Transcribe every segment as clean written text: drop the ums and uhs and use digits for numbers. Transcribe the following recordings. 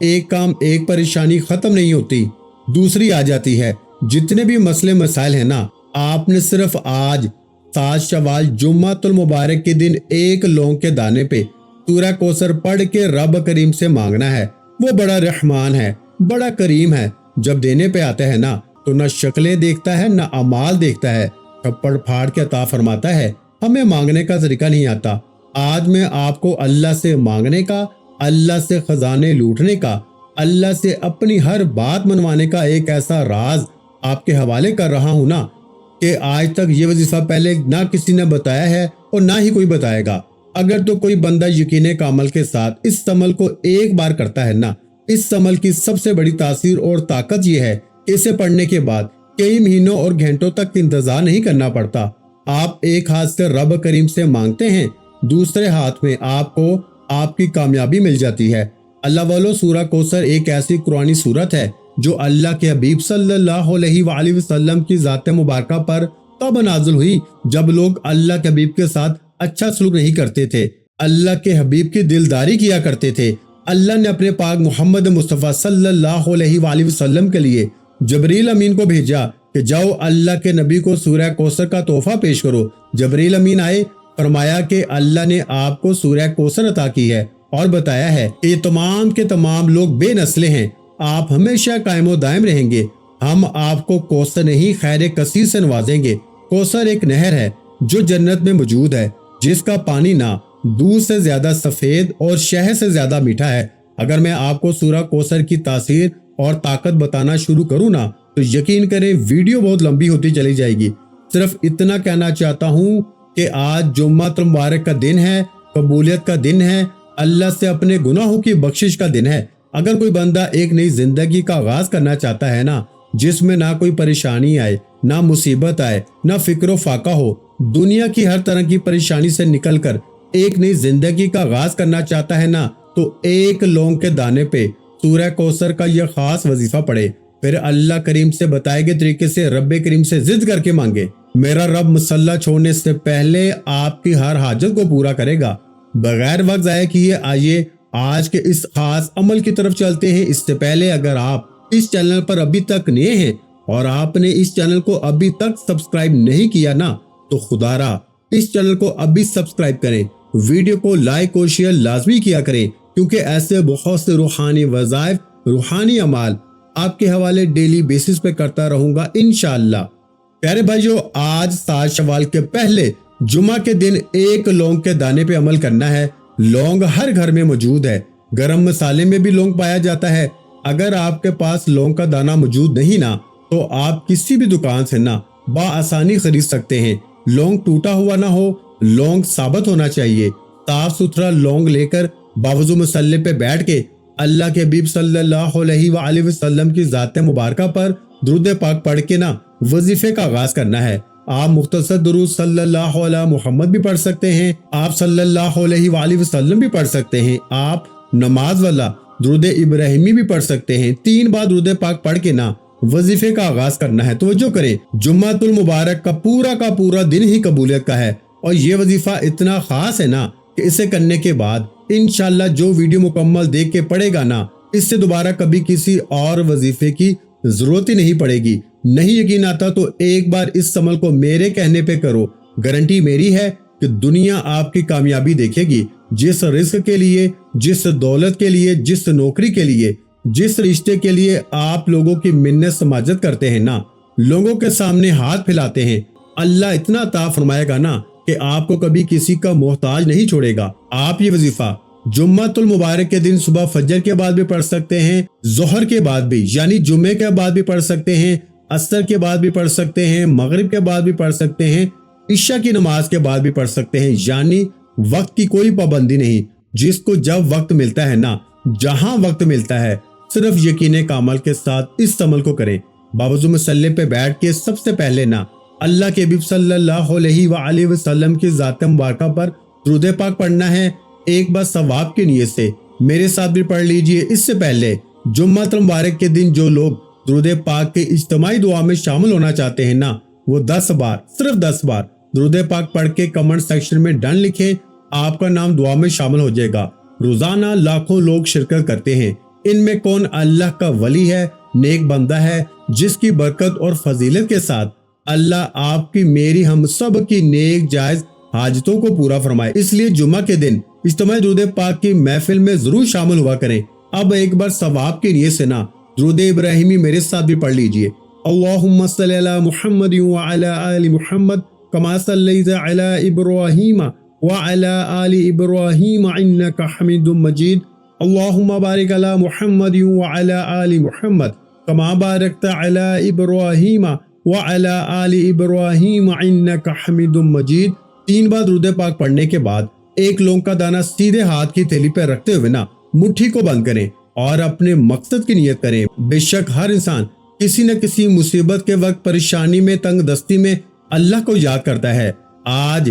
ایک کام ایک پریشانی ختم نہیں ہوتی دوسری آ جاتی ہے۔ جتنے بھی مسئلے مسائل ہیں نا، آپ نے صرف آج 7 شوال جمعۃ المبارک کے دن ایک لونگ کے دانے پہ سورہ کوثر پڑھ کے رب کریم سے مانگنا ہے۔ وہ بڑا رحمان ہے، بڑا کریم ہے۔ جب دینے پہ آتا ہے نا تو نہ شکلیں دیکھتا ہے نہ اعمال دیکھتا ہے، تھپڑ پھاڑ کے عطا فرماتا ہے۔ ہمیں مانگنے کا طریقہ نہیں آتا۔ آج میں آپ کو اللہ سے مانگنے کا، اللہ سے خزانے لوٹنے کا، اللہ سے اپنی ہر بات منوانے کا ایک ایسا راز آپ کے حوالے کر رہا ہوں نا کہ آج تک یہ وظیفہ پہلے نہ کسی نے بتایا ہے اور نہ ہی کوئی بتائے گا۔ اگر تو کوئی بندہ یقین کامل کے ساتھ اس عمل کو ایک بار کرتا ہے نا، اس عمل کی سب سے بڑی تاثیر اور طاقت یہ ہے کہ اسے پڑھنے کے بعد کئی مہینوں اور گھنٹوں تک انتظار نہیں کرنا پڑتا۔ آپ ایک ہاتھ سے رب کریم سے مانگتے ہیں، دوسرے ہاتھ میں آپ کو آپ کی کامیابی مل جاتی ہے۔ اللہ والو، سورہ کوثر ایک ایسی قرآنی سورت ہے جو اللہ کے حبیب صلی اللہ علیہ وآلہ وسلم کی ذات مبارکہ پر تب نازل ہوئی جب لوگ اللہ کے حبیب کے ساتھ اچھا سلوک نہیں کرتے تھے، اللہ کے حبیب کی دلداری کیا کرتے تھے۔ اللہ نے اپنے پاک محمد مصطفیٰ صلی اللہ علیہ وآلہ وسلم کے لیے جبریل امین کو بھیجا کہ جاؤ اللہ کے نبی کو سورہ کوثر کا تحفہ پیش کرو۔ جبریل امین آئے، فرمایا کہ اللہ نے آپ کو سورہ کوثر عطا کی ہے اور بتایا ہے کہ یہ تمام کے تمام لوگ بے نسلیں ہیں، آپ ہمیشہ قائم و دائم رہیں گے۔ ہم آپ کو کوثر نہیں خیر کثیر سے نوازیں گے۔ کوثر ایک نہر ہے جو جنت میں موجود ہے، جس کا پانی نہ دودھ سے زیادہ سفید اور شہد سے زیادہ میٹھا ہے۔ اگر میں آپ کو سورہ کوثر کی تاثیر اور طاقت بتانا شروع کروں نا تو یقین کریں ویڈیو بہت لمبی ہوتی چلی جائے گی۔ صرف اتنا کہنا چاہتا ہوں کہ آج جمعۃ المبارک کا دن ہے، قبولیت کا دن ہے، اللہ سے اپنے گناہوں کی بخشش کا دن ہے۔ اگر کوئی بندہ ایک نئی زندگی کا آغاز کرنا چاہتا ہے نا، جس میں نہ کوئی پریشانی آئے، نہ مصیبت آئے، نہ فکر و فاقہ ہو، دنیا کی ہر طرح کی پریشانی سے نکل کر ایک نئی زندگی کا آغاز کرنا چاہتا ہے نا، تو ایک لونگ کے دانے پہ سورہ کوثر کا یہ خاص وظیفہ پڑھے، پھر اللہ کریم سے بتائے گئے طریقے سے رب کریم سے ضد کر کے مانگے۔ میرا رب مسلح چھوڑنے سے پہلے آپ کی ہر حاجت کو پورا کرے گا۔ بغیر وقت ضائع کیے آئیے آج کے اس خاص عمل کی طرف چلتے ہیں۔ اس سے پہلے اگر آپ اس چینل پر ابھی تک نئے ہیں اور آپ نے اس چینل کو ابھی تک سبسکرائب نہیں کیا نا، تو خدا را اس چینل کو ابھی سبسکرائب کریں، ویڈیو کو لائک اور شیئر لازمی کیا کریں، کیونکہ ایسے بہت سے روحانی وظائف، روحانی اعمال آپ کے حوالے ڈیلی بیسس پہ کرتا رہوں گا انشاءاللہ۔ پیارے بھائیو، آج 7 شوال کے پہلے جمعہ کے دن ایک لونگ کے دانے پہ عمل کرنا ہے۔ لونگ ہر گھر میں موجود ہے، گرم مسالے میں بھی لونگ پایا جاتا ہے۔ اگر آپ کے پاس لونگ کا دانہ موجود نہیں نا تو آپ کسی بھی دکان سے نا بآسانی خرید سکتے ہیں۔ لونگ ٹوٹا ہوا نہ ہو، لونگ ثابت ہونا چاہیے۔ صاف ستھرا لونگ لے کر باوضو مسلے پہ بیٹھ کے اللہ کے حبیب صلی اللہ علیہ وآلہ وسلم کی ذات مبارکہ پر درود پاک پڑھ کے نا وظیفے کا آغاز کرنا ہے۔ آپ مختصر درود صلی اللہ علیہ محمد بھی پڑھ سکتے ہیں، آپ صلی اللہ علیہ وآلہ وسلم بھی پڑھ سکتے ہیں، آپ نماز والا درود ابراہیمی بھی پڑھ سکتے ہیں۔ 3 بار درود پاک پڑھ کے نا وظیفے کا آغاز کرنا ہے۔ توجہ کریں، جمعۃ المبارک کا پورا دن ہی قبولیت کا ہے، اور یہ وظیفہ اتنا خاص ہے نا کہ اسے کرنے کے بعد انشاءاللہ جو ویڈیو مکمل دیکھ کے پڑھے گا نا، اس سے دوبارہ کبھی کسی اور وظیفے کی ضرورت ہی نہیں پڑے گی۔ نہیں یقین آتا تو ایک بار اس عمل کو میرے کہنے پہ کرو، گارنٹی میری ہے کہ دنیا آپ کی کامیابی دیکھے گی۔ جس رزق کے لیے، جس دولت کے لیے، جس نوکری کے لیے، جس رشتے کے لیے آپ لوگوں کی منت سماجت کرتے ہیں نا، لوگوں کے سامنے ہاتھ پھیلاتے ہیں، اللہ اتنا عطا فرمائے گا نا کہ آپ کو کبھی کسی کا محتاج نہیں چھوڑے گا۔ آپ یہ وظیفہ جمعۃ المبارک کے دن صبح فجر کے بعد بھی پڑھ سکتے ہیں، ظہر کے بعد بھی یعنی جمعے کے بعد بھی پڑھ سکتے ہیں، عصر کے بعد بھی پڑھ سکتے ہیں، مغرب کے بعد بھی پڑھ سکتے ہیں، عشاء کی نماز کے بعد بھی پڑھ سکتے ہیں، یعنی وقت کی کوئی پابندی نہیں۔ جس کو جب وقت ملتا ہے نا، جہاں وقت ملتا ہے، صرف یقین کامل کے ساتھ اس عمل کو کریں۔ باوضو مسلے پہ بیٹھ کے سب سے پہلے نا اللہ کے حبیب صلی اللہ علیہ وآلہ وسلم کی ذات مبارکہ پر درود پاک پڑھنا ہے، ایک بار ثواب کی نیت سے میرے ساتھ بھی پڑھ لیجئے۔ اس سے پہلے جمعۃ المبارک کے دن جو لوگ درود پاک کے اجتماعی دعا میں شامل ہونا چاہتے ہیں نا، وہ 10 بار، صرف 10 بار درود پاک پڑھ کے کمنٹ سیکشن میں ڈن لکھیں، آپ کا نام دعا میں شامل ہو جائے گا۔ روزانہ لاکھوں لوگ شرکت کرتے ہیں، ان میں کون اللہ کا ولی ہے، نیک بندہ ہے جس کی برکت اور فضیلت کے ساتھ اللہ آپ کی میری ہم سب کی نیک جائز حاجتوں کو پورا فرمائے۔ اس لیے جمعہ کے دن اجتماعی درود پاک کی محفل میں ضرور شامل ہوا کریں۔ اب ایک بار ثواب کی نیت سے نا درود ابراہیمی میرے ساتھ بھی پڑھ لیجئے۔ اللہم صلی علی محمد وعلی آل محمد کما صلیت علی ابراہیم وعلی آل ابراہیم انک حمید مجید۔ اللہم بارک علی محمد وعلی آل محمد کما بارکت علی ابراہیم وعلی آل ابراہیم انک حمید مجید۔ 3 بار درود پاک پڑھنے کے بعد ایک لونگ کا دانہ سیدھے ہاتھ کی تھیلی پہ رکھتے ہوئے نا مٹھی کو بند کریں اور اپنے مقصد کی نیت کریں۔ بے شک ہر انسان کسی نہ کسی مصیبت کے وقت، پریشانی میں، تنگ دستی میں اللہ کو یاد کرتا ہے۔ آج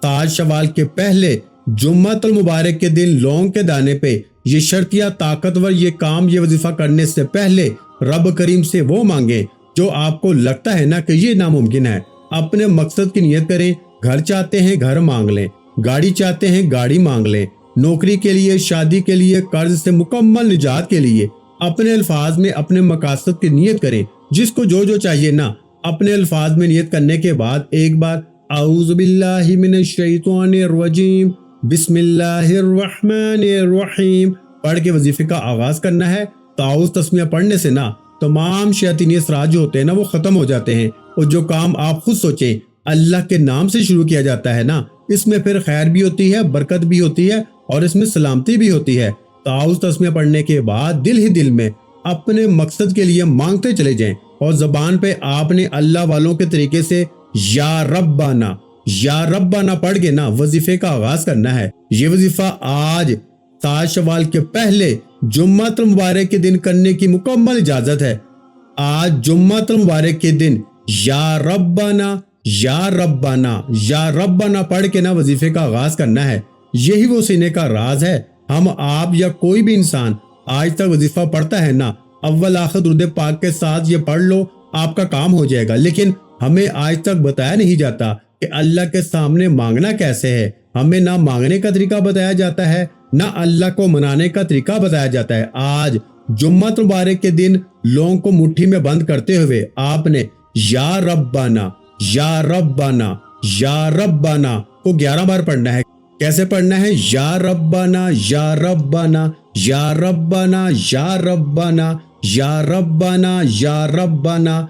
7 شوال کے پہلے جمعۃ المبارک کے دن لونگ کے دانے پہ یہ شرطیہ طاقتور یہ کام، یہ وظیفہ کرنے سے پہلے رب کریم سے وہ مانگیں جو آپ کو لگتا ہے نا کہ یہ ناممکن ہے۔ اپنے مقصد کی نیت کریں۔ گھر چاہتے ہیں گھر مانگ لیں، گاڑی چاہتے ہیں گاڑی مانگ لیں، نوکری کے لیے، شادی کے لیے، قرض سے مکمل نجات کے لیے اپنے الفاظ میں اپنے مقاصد کی نیت کریں۔ جس کو جو چاہیے نا اپنے الفاظ میں نیت کرنے کے بعد ایک بار اعوذ باللہ من الشیطان الرجیم بسم اللہ الرحمن الرحیم پڑھ کے وظیفے کا آغاز کرنا ہے۔ تعوذ تسمیہ پڑھنے سے نا تمام شیاطینی اثرات جو ہوتے ہیں نا وہ ختم ہو جاتے ہیں، اور جو کام آپ خود سوچیں اللہ کے نام سے شروع کیا جاتا ہے نا اس میں پھر خیر بھی ہوتی ہے، برکت بھی ہوتی ہے اور اس میں سلامتی بھی ہوتی ہے۔ تعوذ تسمیہ پڑھنے کے بعد دل ہی دل میں اپنے مقصد کے لیے مانگتے چلے جائیں، اور زبان پہ آپ نے اللہ والوں کے طریقے سے یا ربنا پڑھ کے نا وظیفے کا آغاز کرنا ہے۔ یہ وظیفہ آج 7 شوال کے پہلے جمعۃ المبارک کے دن کرنے کی مکمل اجازت ہے۔ آج جمعۃ المبارک کے دن یا ربنا پڑھ کے نا وظیفے کا آغاز کرنا ہے۔ یہی وہ سینے کا راز ہے۔ ہم، آپ یا کوئی بھی انسان آج تک وظیفہ پڑھتا ہے نا، اول آخر درود پاک کے ساتھ یہ پڑھ لو آپ کا کام ہو جائے گا، لیکن ہمیں آج تک بتایا نہیں جاتا کہ اللہ کے سامنے مانگنا کیسے ہے۔ ہمیں نہ مانگنے کا طریقہ بتایا جاتا ہے، نہ اللہ کو منانے کا طریقہ بتایا جاتا ہے۔ آج جمعۃ مبارک کے دن لوگوں کو مٹھی میں بند کرتے ہوئے آپ نے یا ربنا کو 11 بار پڑھنا ہے۔ کیسے پڑھنا ہے؟ یا ربنا یا ربنا یا ربنا یا ربنا یا ربنا یا ربنا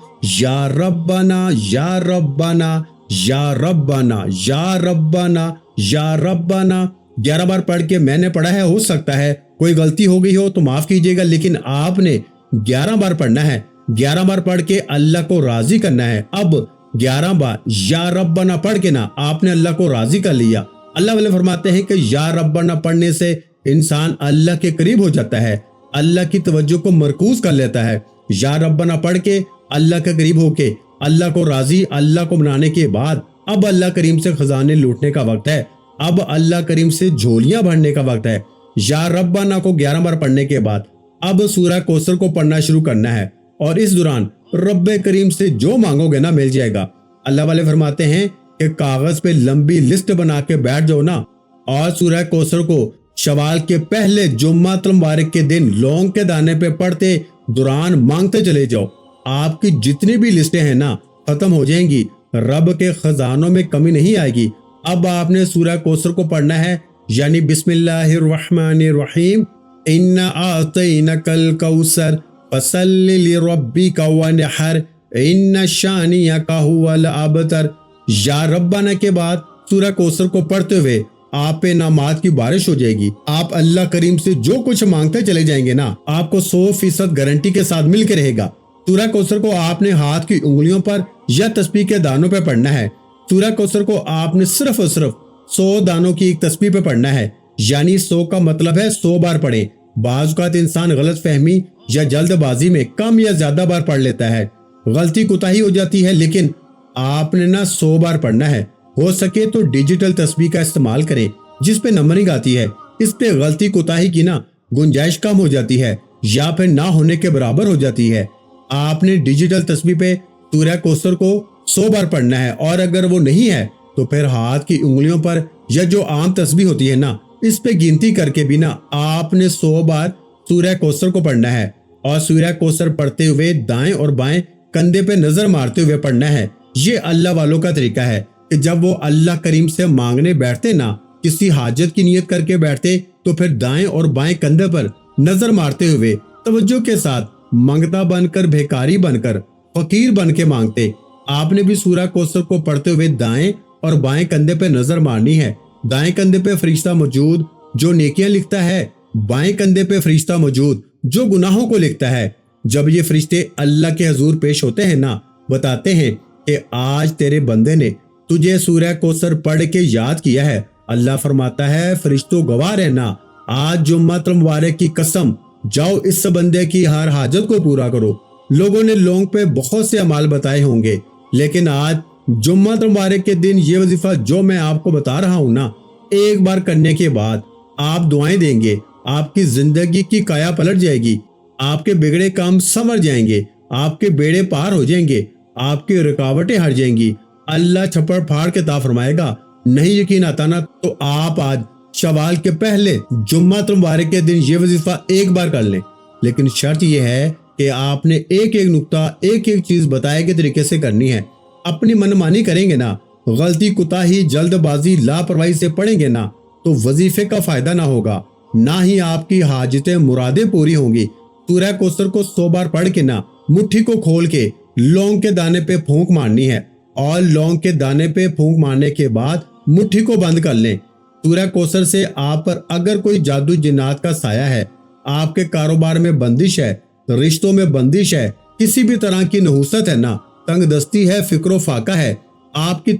یا ربنا یا ربنا یا ربنا یا ربنا یا ربنا 11 بار پڑھ کے میں نے پڑھا ہے، ہو سکتا ہے کوئی غلطی ہو گئی ہو تو معاف کیجیے گا، لیکن آپ نے 11 بار پڑھنا ہے۔ 11 بار پڑھ کے اللہ کو راضی کرنا ہے۔ اب 11 بار یا ربنا پڑھ کے نا آپ نے اللہ کو راضی کر لیا۔ اللہ والے فرماتے ہیں کہ یا ربنا پڑھنے سے انسان اللہ کے قریب ہو جاتا ہے، اللہ کی توجہ کو مرکوز کر لیتا ہے۔ یا ربنا پڑھ کے اللہ کے قریب ہو کے اللہ کو راضی، اللہ کو منانے کے بعد اب اللہ کریم سے خزانے لوٹنے کا وقت ہے، اب اللہ کریم سے جھولیاں بھرنے کا وقت ہے۔ یا ربنا کو 11 بار پڑھنے کے بعد اب سورہ کوثر کو پڑھنا شروع کرنا ہے، اور اس دوران رب کریم سے جو مانگو گے نا مل جائے گا۔ اللہ والے فرماتے ہیں کہ کاغذ پہ لمبی لسٹ بنا کے بیٹھ جاؤ نا، اور سورہ کوثر کو شوال کے پہلے جمعۃ المبارک کے دن لونگ کے دانے پہ پڑھتے دوران مانگتے چلے جاؤ۔ آپ کی جتنی بھی لسٹیں ہیں نا ختم ہو جائیں گی، رب کے خزانوں میں کمی نہیں آئے گی۔ اب آپ نے سورہ کوثر کو پڑھنا ہے، یعنی بسم اللہ الرحمن الرحیم انا اعطینک الکوثر فصل لربک وانحر ان شانئک ھو الابتر۔ یا ربنا کے بعد سورہ کوثر کو پڑھتے ہوئے آپ پہ انعامات کی بارش ہو جائے گی۔ آپ اللہ کریم سے جو کچھ مانگتے چلے جائیں گے نا آپ کو 100% گارنٹی کے ساتھ مل کے رہے گا۔ سورہ کوثر کو آپ نے ہاتھ کی انگلیوں پر یا تسبیح کے دانوں پہ پڑھنا ہے۔ سورہ کوثر کو آپ نے صرف اور صرف 100 دانوں کی ایک تسبیح پہ پڑھنا ہے، یعنی 100 کا مطلب ہے 100 بار پڑھیں۔ بعض اوقات انسان غلط فہمی یا جلد بازی میں کم یا زیادہ بار پڑھ لیتا ہے، غلطی کوتاہی ہو جاتی ہے، لیکن آپ نے نا 100 بار پڑھنا ہے۔ ہو سکے تو ڈیجیٹل تسبیح کا استعمال کریں جس پہ نمبرنگ آتی ہے، اس پہ غلطی کوتاہی کی نا گنجائش کم ہو جاتی ہے یا پھر نہ ہونے کے برابر ہو جاتی ہے۔ آپ نے ڈیجیٹل تسبیح پہ سورہ کوثر کو 100 بار پڑھنا ہے، اور اگر وہ نہیں ہے تو پھر ہاتھ کی انگلیوں پر یا جو عام تسبیح ہوتی ہے نا اس پہ گنتی کر کے بھی نا آپ نے 100 بار سورہ کوثر کو پڑھنا ہے اور سورہ کوثر پڑھتے ہوئے دائیں اور بائیں کندھے پہ نظر مارتے ہوئے پڑھنا ہے۔ یہ اللہ والوں کا طریقہ ہے کہ جب وہ اللہ کریم سے مانگنے بیٹھتے نا، کسی حاجت کی نیت کر کے بیٹھتے تو پھر دائیں اور بائیں کندھے پر نظر مارتے ہوئے توجہ کے ساتھ منگتا بن کر، بھیکاری بن کر، فقیر بن کے مانگتے۔ آپ نے بھی سورہ کوثر کو پڑھتے ہوئے دائیں اور بائیں کندھے پہ نظر مارنی ہے۔ دائیں کندھے پہ فرشتہ موجود جو نیکیاں لکھتا ہے، بائیں کندھے پہ فرشتہ موجود جو گناہوں کو لکھتا ہے۔ جب یہ فرشتے اللہ کے حضور پیش ہوتے ہیں نا، بتاتے ہیں کہ آج تیرے بندے نے تجھے سورہ کوثر پڑھ کے یاد کیا ہے۔ اللہ فرماتا ہے فرشتوں گواہ رہنا، آج جمعہ مبارک کی قسم، جاؤ اس بندے کی ہر حاجت کو پورا کرو۔ لوگوں نے لونگ پہ بہت سے اعمال بتائے ہوں گے، لیکن آج جمعہ مبارک کے دن یہ وظیفہ جو میں آپ کو بتا رہا ہوں نا، ایک بار کرنے کے بعد آپ دعائیں دیں گے، آپ کی زندگی کی کایا پلٹ جائے گی، آپ کے بگڑے کام سنور جائیں گے، آپ کے بیڑے پار ہو جائیں گے، آپ کی رکاوٹیں ہٹ جائیں گی، اللہ چھپڑ پھاڑ کے عطا فرمائے گا۔ نہیں یقین آتا نا تو آپ آج شوال کے پہلے جمعہ مبارک کے دن یہ وظیفہ ایک بار کر لیں، لیکن شرط یہ ہے کہ آپ نے ایک ایک نقطہ، ایک ایک چیز بتائے کے طریقے سے کرنی ہے۔ اپنی منمانی کریں گے نا، غلطی، کوتاہی، جلد بازی، لاپرواہی سے پڑھیں گے نا تو وظیفے کا فائدہ نہ ہوگا، نہ ہی آپ کی حاجتیں مرادیں پوری ہوں گی۔ سورہ کوثر کو 100 بار پڑھ کے نا مٹھی کو کھول کے لونگ کے دانے پہ پھونک مارنی ہے، اور لونگ کے دانے پہ پھونک مارنے کے بعد مٹھی کو بند کر لیں۔ سورہ کوثر سے آپ پر اگر کوئی جادو جنات کا سایہ ہے، آپ کے کاروبار میں بندش ہے، رشتوں میں بندش ہے، کسی بھی طرح کی نحوست ہے نا، تنگ دستی ہے، فکر و فاقہ ہے، آپ کی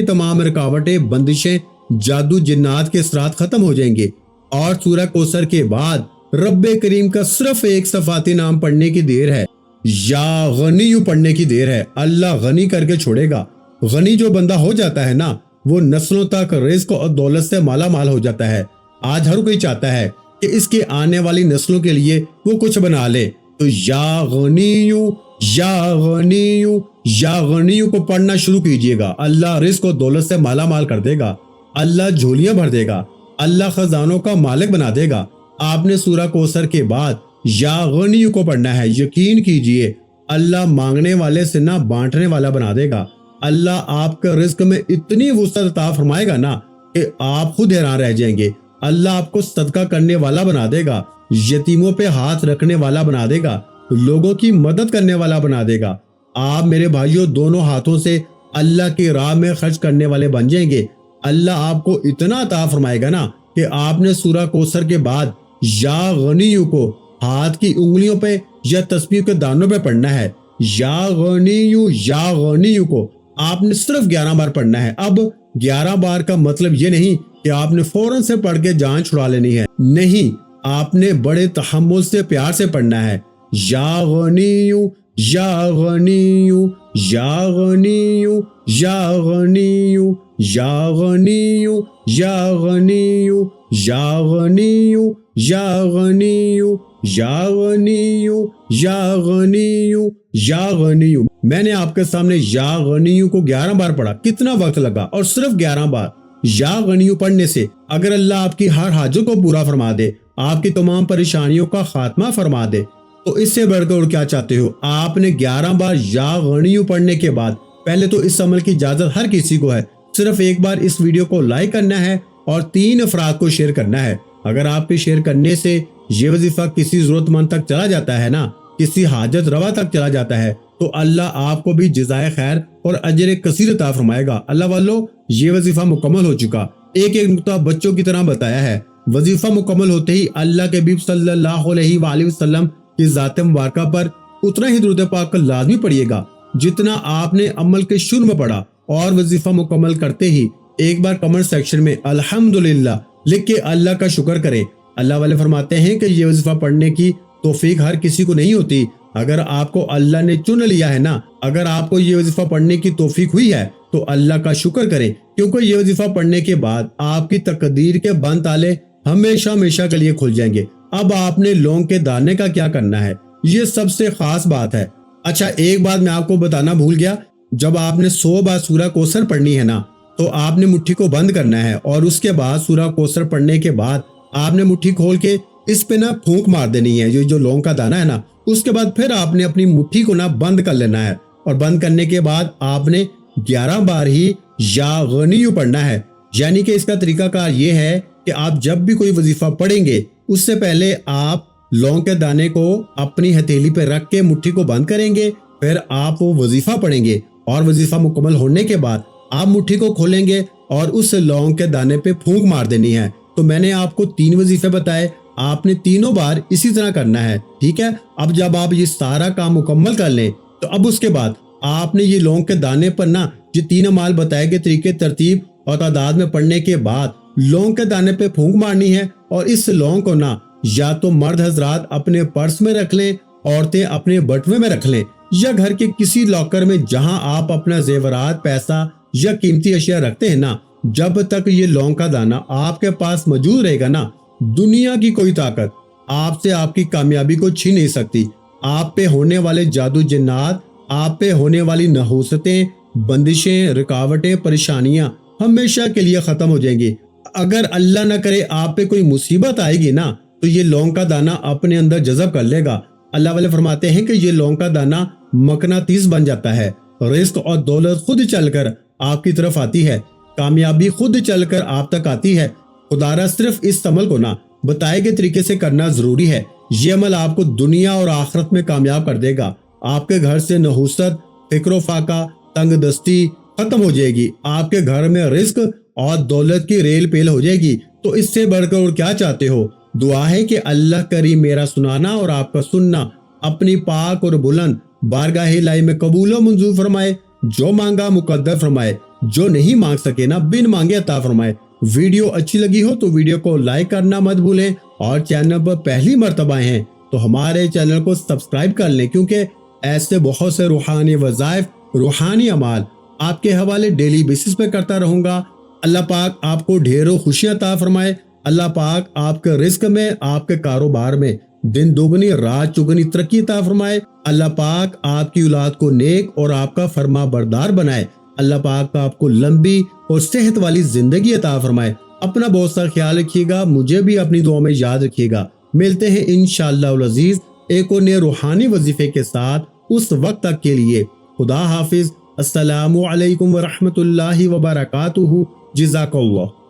تمام رکاوٹیں، بندشیں جادو جنات کے اثرات ختم ہو جائیں گے۔ اور سورہ کوثر کے بعد رب کریم کا صرف ایک صفاتی نام پڑھنے کی دیر ہے، یا غنی پڑھنے کی دیر ہے۔ اللہ غنی کر کے چھوڑے گا۔ غنی جو بندہ ہو جاتا ہے نا، وہ نسلوں تک رزق اور دولت سے مالا مال ہو جاتا ہے۔ آج ہر کوئی چاہتا ہے کہ اس کی آنے والی نسلوں کے لیے وہ کچھ بنا لے، تو یا غنیو یا غنیو یا غنیو کو پڑھنا شروع کیجئے گا۔ اللہ رزق اور دولت سے مالا مال کر دے گا، اللہ جھولیاں بھر دے گا، اللہ خزانوں کا مالک بنا دے گا۔ آپ نے سورہ کوثر کے بعد یا غنیو کو پڑھنا ہے۔ یقین کیجئے اللہ مانگنے والے سے نہ بانٹنے والا بنا دے گا۔ اللہ آپ کے رزق میں اتنی وسعت عطا فرمائے گا نا کہ آپ خود حیران رہ جائیں گے۔ اللہ آپ کو صدقہ کرنے والا بنا دے گا، یتیموں پہ ہاتھ رکھنے والا بنا دے گا، لوگوں کی مدد کرنے والا بنا دے گا۔ آپ میرے بھائیوں دونوں ہاتھوں سے اللہ کی راہ میں خرچ کرنے والے بن جائیں گے۔ اللہ آپ کو اتنا عطا فرمائے گا نا کہ آپ نے سورہ کوثر کے بعد یا غنیو کو ہاتھ کی انگلیوں پہ یا تسبیح کے دانوں پہ پڑھنا ہے۔ یا غنیو کو آپ نے صرف 11 بار پڑھنا ہے۔ اب 11 بار کا مطلب یہ نہیں کہ آپ نے فوراً سے پڑھ کے جان چھڑا لینی ہے، نہیں، آپ نے بڑے تحمل سے، پیار سے پڑھنا ہے۔ یا غنیو یا غنیو یا غنیو یا غنیو یا غنیو یا غنیو یا غنیو یا غنیو یا غنیو یا غنیو یا غنیو۔ میں نے آپ کے سامنے یا غنیو کو 11 بار پڑھا، کتنا وقت لگا، اور صرف 11 بار یا غنیو پڑھنے سے اگر اللہ آپ کی ہر حاجت کو پورا فرما دے، آپ کی تمام پریشانیوں کا خاتمہ فرما دے، تو اس سے بڑھ کر کیا چاہتے ہو؟ آپ نے 11 بار یا غنیو پڑھنے کے بعد پہلے تو اس عمل کی اجازت ہر کسی کو ہے، صرف ایک بار اس ویڈیو کو لائک کرنا ہے اور 3 افراد کو شیئر کرنا ہے۔ اگر آپ کے شیئر کرنے سے یہ وظیفہ کسی ضرورت مند تک چلا جاتا ہے نا، کسی حاجت روا تک چلا جاتا ہے، تو اللہ آپ کو بھی جزائے خیر اور اجر کثیر عطا فرمائے گا۔ اللہ والو، یہ وظیفہ مکمل ہو چکا۔ ایک ایک نقطہ بچوں کی طرح بتایا ہے۔ وظیفہ مکمل ہوتے ہی اللہ کے حبیب صلی اللہ علیہ وآلہ وسلم کی ذات مبارکہ پر اتنا ہی درود پاک لازمی پڑھیے گا جتنا آپ نے عمل کے شروع میں پڑھا، اور وظیفہ مکمل کرتے ہی ایک بار کمنٹ سیکشن میں الحمدللہ لکھ کے اللہ کا شکر کریں۔ اللہ والے فرماتے ہیں کہ یہ وظیفہ پڑھنے کی توفیق ہر کسی کو نہیں ہوتی۔ اگر آپ کو اللہ نے چن لیا ہے نا، اگر آپ کو یہ وظیفہ پڑھنے کی توفیق ہوئی ہے تو اللہ کا شکر کریں، کیونکہ یہ وظیفہ پڑھنے کے بعد آپ کی تقدیر کے بند تالے ہمیشہ ہمیشہ کے لیے کھل جائیں گے۔ اب آپ نے لونگ کے دانے کا کیا کرنا ہے، یہ سب سے خاص بات ہے۔ اچھا، ایک بات میں آپ کو بتانا بھول گیا، جب آپ نے 100 بار سورہ کوثر پڑھنی ہے نا، تو آپ نے مٹھی کو بند کرنا ہے، اور اس کے بعد سورہ کوثر پڑھنے کے بعد آپ نے مٹھی کھول کے اس پہ نا پھونک مار دینی ہے جو لونگ کا دانا ہے نا. اس کے بعد پھر آپ نے اپنی مٹھی کو نا بند کر لینا ہے, اور بند کرنے کے بعد آپ نے 11 بار ہی یا غنیو پڑھنا ہے. یعنی کہ اس کا طریقہ کار یہ ہے کہ آپ جب بھی کوئی وظیفہ پڑھیں گے اس سے پہلے آپ لونگ کے دانے کو اپنی ہتھیلی پہ رکھ کے مٹھی کو بند کریں گے, پھر آپ وہ وظیفہ پڑھیں گے, اور وظیفہ مکمل ہونے کے بعد آپ مٹھی کو کھولیں گے اور اس لونگ کے دانے پہ پھونک مار دینی ہے. تو میں نے آپ کو 3 وظیفے بتائے, آپ نے تینوں بار اسی طرح کرنا ہے, ٹھیک ہے. اب جب آپ یہ سارا کام مکمل کر لیں تو اب اس کے بعد آپ نے یہ لونگ کے دانے پر نا یہ 3 اعمال بتائے گئے طریقے ترتیب اور تعداد میں پڑھنے کے بعد لونگ کے دانے پہ پھونک مارنی ہے. اور اس لونگ کو نا یا تو مرد حضرات اپنے پرس میں رکھ لیں, عورتیں اپنے بٹوے میں رکھ لیں, یا گھر کے کسی لاکر میں جہاں آپ اپنا زیورات, پیسہ یا قیمتی اشیاء رکھتے ہیں نا. جب تک یہ لونگ کا دانا آپ کے پاس موجود رہے گا نا, دنیا کی کوئی طاقت آپ سے آپ کی کامیابی کو چھین نہیں سکتی. آپ پہ ہونے والے جادو جنات, آپ پہ ہونے والی نحوستیں, بندشیں, رکاوٹیں, پریشانیاں ہمیشہ کے لیے ختم ہو جائیں گی. اگر اللہ نہ کرے آپ پہ کوئی مصیبت آئے گی نا تو یہ لونگ کا دانا اپنے اندر جذب کر لے گا. اللہ والے فرماتے ہیں کہ یہ لونگ کا دانا مقناطیس بن جاتا ہے. رزق اور دولت خود چل کر آپ کی طرف آتی ہے, کامیابی خود چل کر آپ تک آتی ہے. خدا را صرف اس عمل کو نا بتائے گئے طریقے سے کرنا ضروری ہے. یہ عمل آپ کو دنیا اور آخرت میں کامیاب کر دے گا. آپ کے گھر سے نحوست, فکر و فاقہ, تنگ دستی ختم ہو جائے گی. آپ کے گھر میں رزق اور دولت کی ریل پیل ہو جائے گی. تو اس سے بڑھ کر اور کیا چاہتے ہو. دعا ہے کہ اللہ کریم میرا سنانا اور آپ کا سننا اپنی پاک اور بلند بارگاہ الہی میں قبول و منظور فرمائے. جو مانگا مقدر فرمائے, جو نہیں مانگ سکے نا بن مانگے عطا فرمائے. ویڈیو اچھی لگی ہو تو ویڈیو کو لائک کرنا مت بھولیں, اور چینل پر پہلی مرتبہ ہیں تو ہمارے چینل کو سبسکرائب کر لیں, کیونکہ ایسے بہت سے روحانی وظائف, روحانی اعمال آپ کے حوالے ڈیلی بیسس پہ کرتا رہوں گا. اللہ پاک آپ کو ڈھیروں خوشیاں عطا فرمائے. اللہ پاک آپ کے رزق میں, آپ کے کاروبار میں دن دوگنی رات چگنی ترقی عطا فرمائے. اللہ پاک آپ کی اولاد کو نیک اور آپ کا فرما بردار بنائے. اللہ پاک آپ کو لمبی اور صحت والی زندگی عطا فرمائے. اپنا بہت سا خیال رکھیے گا, مجھے بھی اپنی دعاؤں میں یاد رکھیے گا. ملتے ہیں انشاءاللہ العزیز ایک اور نئے روحانی وظیفے کے ساتھ. اس وقت تک کے لیے خدا حافظ. السلام علیکم ورحمۃ اللہ وبرکاتہ. جزاک اللہ.